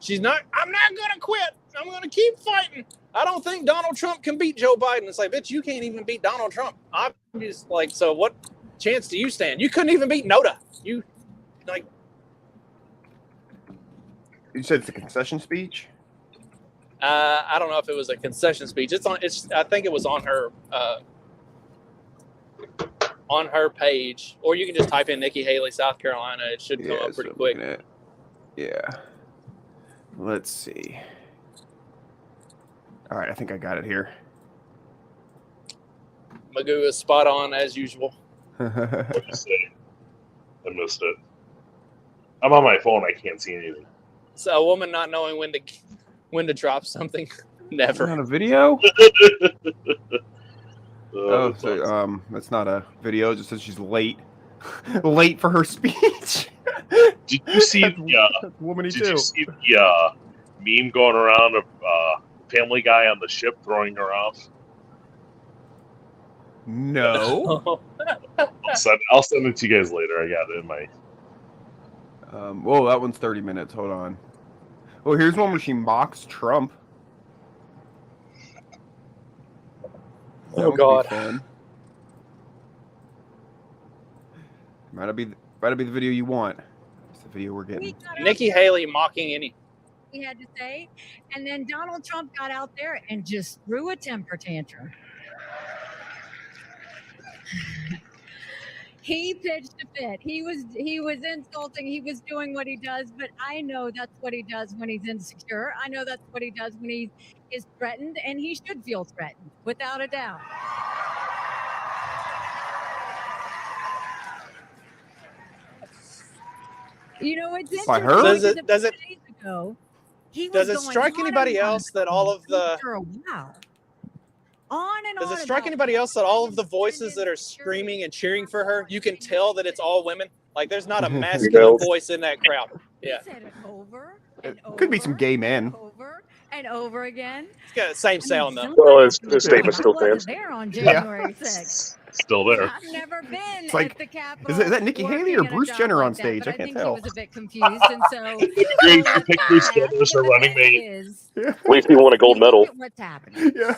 Speaker 2: I'm not going to quit. I'm going to keep fighting. I don't think Donald Trump can beat Joe Biden. It's like, bitch, you can't even beat Donald Trump. I'm just like, so what chance do you stand? You couldn't even beat Noda. You
Speaker 3: said it's a concession speech?
Speaker 2: I don't know if it was a concession speech. I think it was on her page, or you can just type in Nikki Haley, South Carolina. It should come up pretty quick.
Speaker 3: Yeah. Let's see. All right, I think I got it here.
Speaker 2: Magoo is spot on as usual.
Speaker 8: I missed it. I'm on my phone. I can't see anything.
Speaker 2: So a woman not knowing when to drop something. Never.
Speaker 3: Not a video? That's not a video. It just says she's late. Late for her speech.
Speaker 8: Did you see the meme going around of Family Guy on the ship throwing her off?
Speaker 3: No.
Speaker 8: I'll send it to you guys later. I got it in my.
Speaker 3: Whoa, that one's 30 minutes. Hold on. Oh, here's one where she mocks Trump.
Speaker 2: Oh God.
Speaker 3: Might not be the video you want. It's the video we're getting.
Speaker 2: Nikki Haley mocking any.
Speaker 11: He had to say, and then Donald Trump got out there and just threw a temper tantrum. He pitched a fit. He was insulting. He was doing what he does, but I know that's what he does when he's insecure. I know that's what he does when he is threatened, and he should feel threatened, without a doubt. You know, it's
Speaker 3: By
Speaker 11: interesting.
Speaker 3: her?
Speaker 2: Does it
Speaker 11: Days ago, he
Speaker 2: does
Speaker 11: was
Speaker 2: it
Speaker 11: going
Speaker 2: strike
Speaker 11: on
Speaker 2: anybody
Speaker 11: and on
Speaker 2: else that all of the
Speaker 11: for a while. On and
Speaker 2: Does
Speaker 11: on
Speaker 2: it strike
Speaker 11: about
Speaker 2: anybody else that all of the voices that are screaming and cheering for her, you can tell that it's all women? Like there's not a masculine voice in that crowd. Yeah.
Speaker 11: He said it over
Speaker 3: It could be some gay men.
Speaker 11: over and over again.
Speaker 2: It's got the same sound though.
Speaker 7: Well, his statement still
Speaker 11: I wasn't
Speaker 7: stands.
Speaker 11: there on January 6th.
Speaker 8: Still there.
Speaker 11: I've never been
Speaker 3: It's like,
Speaker 11: at the Capitol.
Speaker 3: is that Nikki Haley or
Speaker 11: working in a
Speaker 3: Bruce
Speaker 11: job
Speaker 3: Jenner
Speaker 11: like
Speaker 3: on
Speaker 11: that,
Speaker 3: stage?
Speaker 11: but
Speaker 3: I can't
Speaker 11: think
Speaker 3: tell.
Speaker 11: He was a bit confused, and so
Speaker 8: Great to pick Bruce Jenner as her running mate.
Speaker 7: At least he won a gold medal.
Speaker 11: look at what's happening.
Speaker 3: Yeah.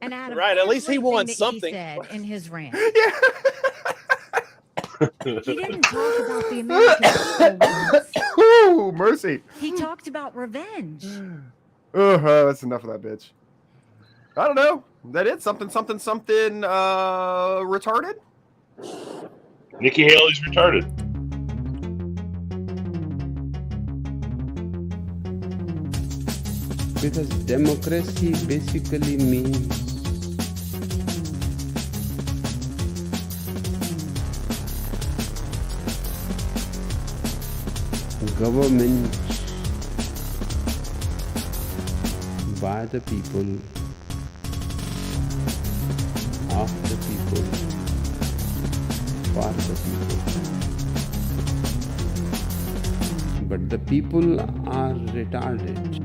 Speaker 11: And out of
Speaker 2: Right, at least he
Speaker 11: everything
Speaker 2: won
Speaker 11: that
Speaker 2: something.
Speaker 11: He said in his rant,
Speaker 3: Yeah.
Speaker 11: he didn't talk about the American people once.
Speaker 3: Ooh, mercy.
Speaker 11: He talked about revenge.
Speaker 3: That's enough of that bitch. I don't know. Is that it? Something retarded?
Speaker 8: Nikki Haley's retarded.
Speaker 12: Because democracy basically means government by the people, of the people, for the people. But the people are retarded.